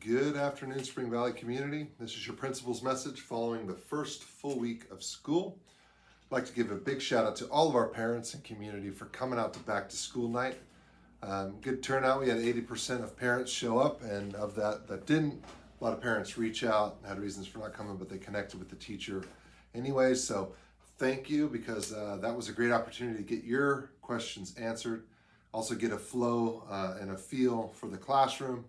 Good afternoon, Spring Valley community. This is your principal's message following the first full week of school. I'd like to give a big shout out to all of our parents and community for coming out to back to school night. Good turnout. We had 80% of parents show up, and of that didn't, a lot of parents reach out, had reasons for not coming, but they connected with the teacher anyway. So thank you, because that was a great opportunity to get your questions answered. Also get a flow and a feel for the classroom,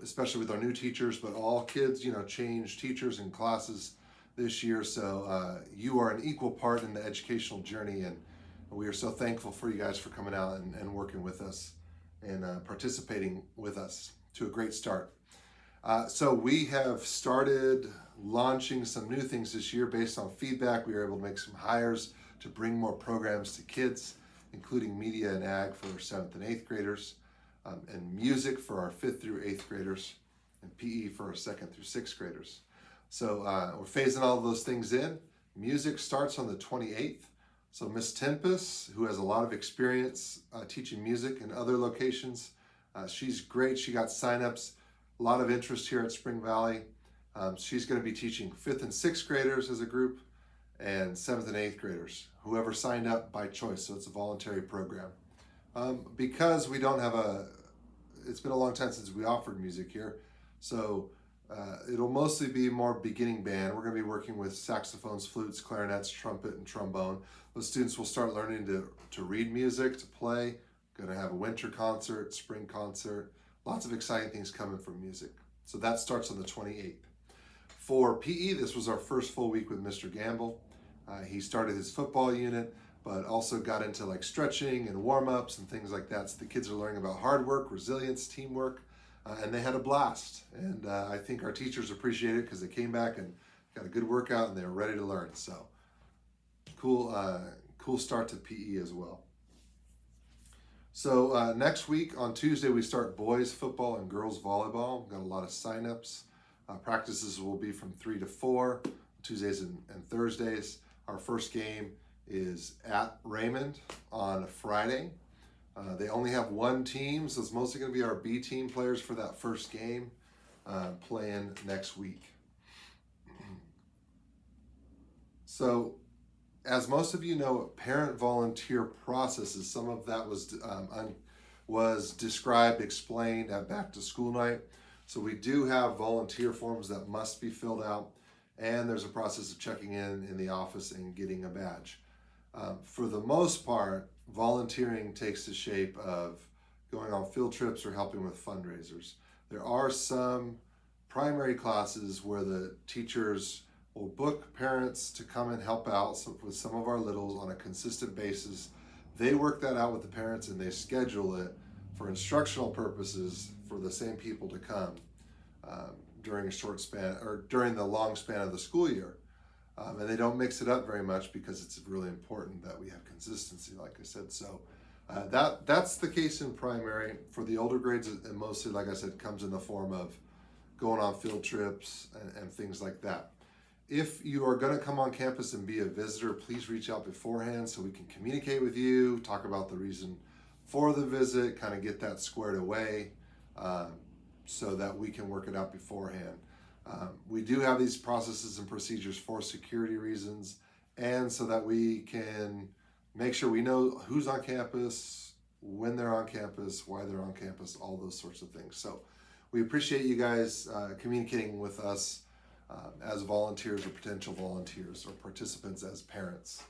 especially with our new teachers, but all kids, change teachers and classes this year. So you are an equal part in the educational journey, and we are so thankful for you guys for coming out and working with us and participating with us to a great start. So we have started launching some new things this year based on feedback. We were able to make some hires to bring more programs to kids, including media and ag for our 7th and 8th graders, and music for our 5th through 8th graders, and PE for our 2nd through 6th graders. So we're phasing all of those things in. Music starts on the 28th. So Miss Tempest, who has a lot of experience teaching music in other locations, she's great. She got signups, a lot of interest here at Spring Valley. She's going to be teaching 5th and 6th graders as a group, and 7th and 8th graders, whoever signed up by choice. So it's a voluntary program. Because we don't have it's been a long time since we offered music here. So it'll mostly be more beginning band. We're going to be working with saxophones, flutes, clarinets, trumpet, and trombone. Those students will start learning to read music, to play. Going to have a winter concert, spring concert, lots of exciting things coming from music. So that starts on the 28th. For PE, this was our first full week with Mr. Gamble. He started his football unit, but also got into like stretching and warm-ups and things like that. So the kids are learning about hard work, resilience, teamwork, and they had a blast. And I think our teachers appreciated it because they came back and got a good workout and they were ready to learn. So cool start to PE as well. So next week on Tuesday, we start boys football and girls volleyball. We've got a lot of signups. Practices will be from 3 to 4, Tuesdays and Thursdays. Our first game is at Raymond on a Friday. They only have one team, so it's mostly going to be our B team players for that first game playing next week. So, as most of you know, parent volunteer processes, some of that was described, explained at Back to School Night. So we do have volunteer forms that must be filled out, and there's a process of checking in the office and getting a badge. For the most part, volunteering takes the shape of going on field trips or helping with fundraisers. There are some primary classes where the teachers will book parents to come and help out with some of our littles on a consistent basis. They work that out with the parents and they schedule it for instructional purposes for the same people to come during a short span or during the long span of the school year. And they don't mix it up very much because it's really important that we have consistency, like I said. So that's the case in primary. For the older grades, it mostly, like I said, comes in the form of going on field trips and things like that. If you are going to come on campus and be a visitor, please reach out beforehand so we can communicate with you, talk about the reason for the visit, kind of get that squared away so that we can work it out beforehand. We do have these processes and procedures for security reasons and so that we can make sure we know who's on campus, when they're on campus, why they're on campus, all those sorts of things. So we appreciate you guys communicating with us as volunteers or potential volunteers or participants as parents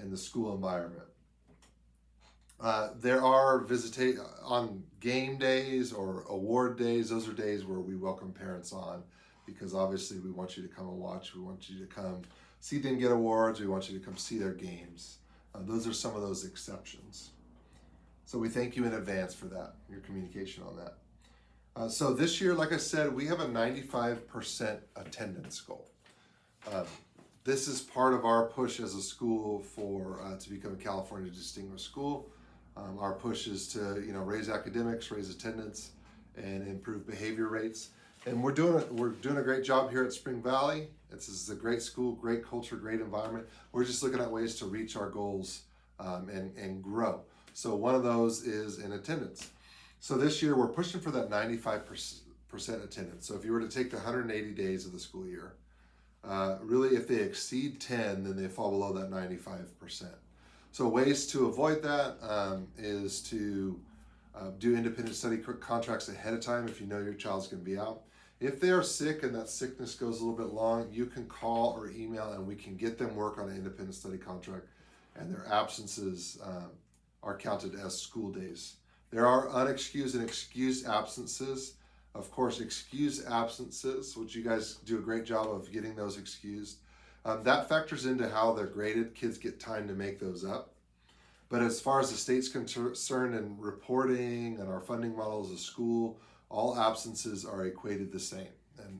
in the school environment. There are on game days or award days. Those are days where we welcome parents on because obviously we want you to come and watch. We want you to come see them get awards. We want you to come see their games. Those are some of those exceptions. So we thank you in advance for that, your communication on that. So this year, like I said, we have a 95% attendance goal. This is part of our push as a school to become a California Distinguished School. Our push is to raise academics, raise attendance, and improve behavior rates. And we're doing a great job here at Spring Valley. This is a great school, great culture, great environment. We're just looking at ways to reach our goals and grow. So one of those is in attendance. So this year we're pushing for that 95% attendance. So if you were to take the 180 days of the school year, really if they exceed 10, then they fall below that 95%. So ways to avoid that is to do independent study contracts ahead of time if you know your child's going to be out. If they are sick and that sickness goes a little bit long, you can call or email and we can get them work on an independent study contract, and their absences are counted as school days. There are unexcused and excused absences. Of course, excused absences, which you guys do a great job of getting those excused, that factors into how they're graded. Kids get time to make those up. But as far as the state's concerned in reporting and our funding model as a school, all absences are equated the same. And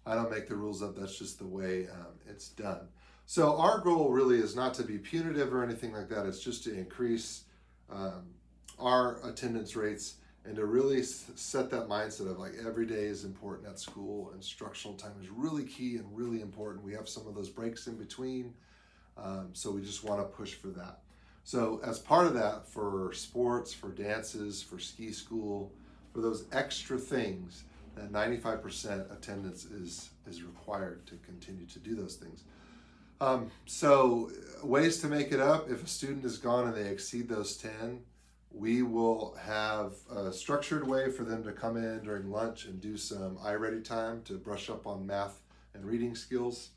I don't make the rules up, that's just the way it's done. So our goal really is not to be punitive or anything like that. It's just to increase our attendance rates and to really set that mindset of like every day is important at school. Instructional time is really key and really important. We have some of those breaks in between, so we just want to push for that. So as part of that, for sports, for dances, for ski school, for those extra things, that 95% attendance is required to continue to do those things. So ways to make it up: if a student is gone and they exceed those 10, we will have a structured way for them to come in during lunch and do some iReady time to brush up on math and reading skills,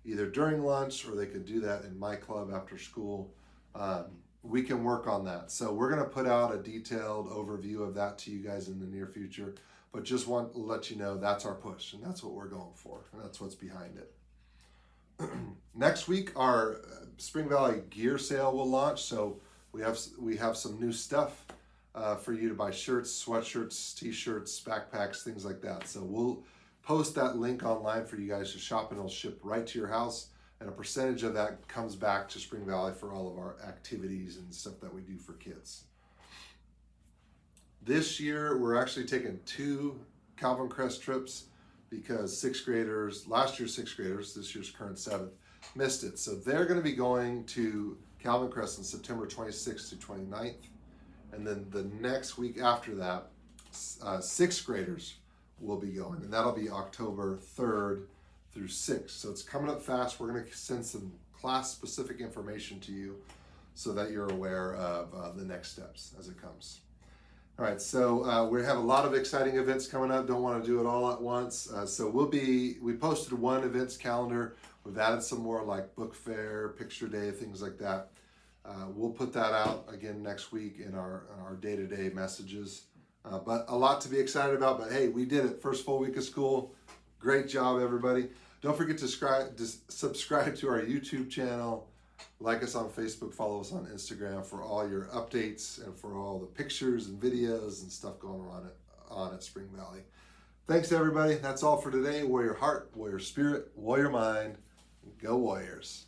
either during lunch or they could do that in my club after school. We can work on that. So we're going to put out a detailed overview of that to you guys in the near future, but just want to let you know that's our push and that's what we're going for and that's what's behind it. Next week, our Spring Valley gear sale will launch. So we have some new stuff for you to buy: shirts, sweatshirts, t-shirts, backpacks, things like that. So we'll post that link online for you guys to shop, and it'll ship right to your house. And a percentage of that comes back to Spring Valley for all of our activities and stuff that we do for kids. This year, we're actually taking 2 Calvin Crest trips because last year's sixth graders, this year's current 7th, missed it. So they're going to be going to Calvin Crest on September 26th to 29th. And then the next week after that, 6th graders will be going. And that'll be October 3rd through 6th. So it's coming up fast. We're going to send some class-specific information to you so that you're aware of the next steps as it comes. All right, so we have a lot of exciting events coming up. Don't want to do it all at once. So we posted one events calendar. We've added some more like book fair, picture day, things like that. We'll put that out again next week in our day-to-day messages. But a lot to be excited about. But hey, we did it. First full week of school. Great job, everybody. Don't forget to subscribe to our YouTube channel. Like us on Facebook, follow us on Instagram for all your updates and for all the pictures and videos and stuff going on at Spring Valley. Thanks, everybody. That's all for today. Warrior heart, warrior spirit, warrior mind. Go Warriors.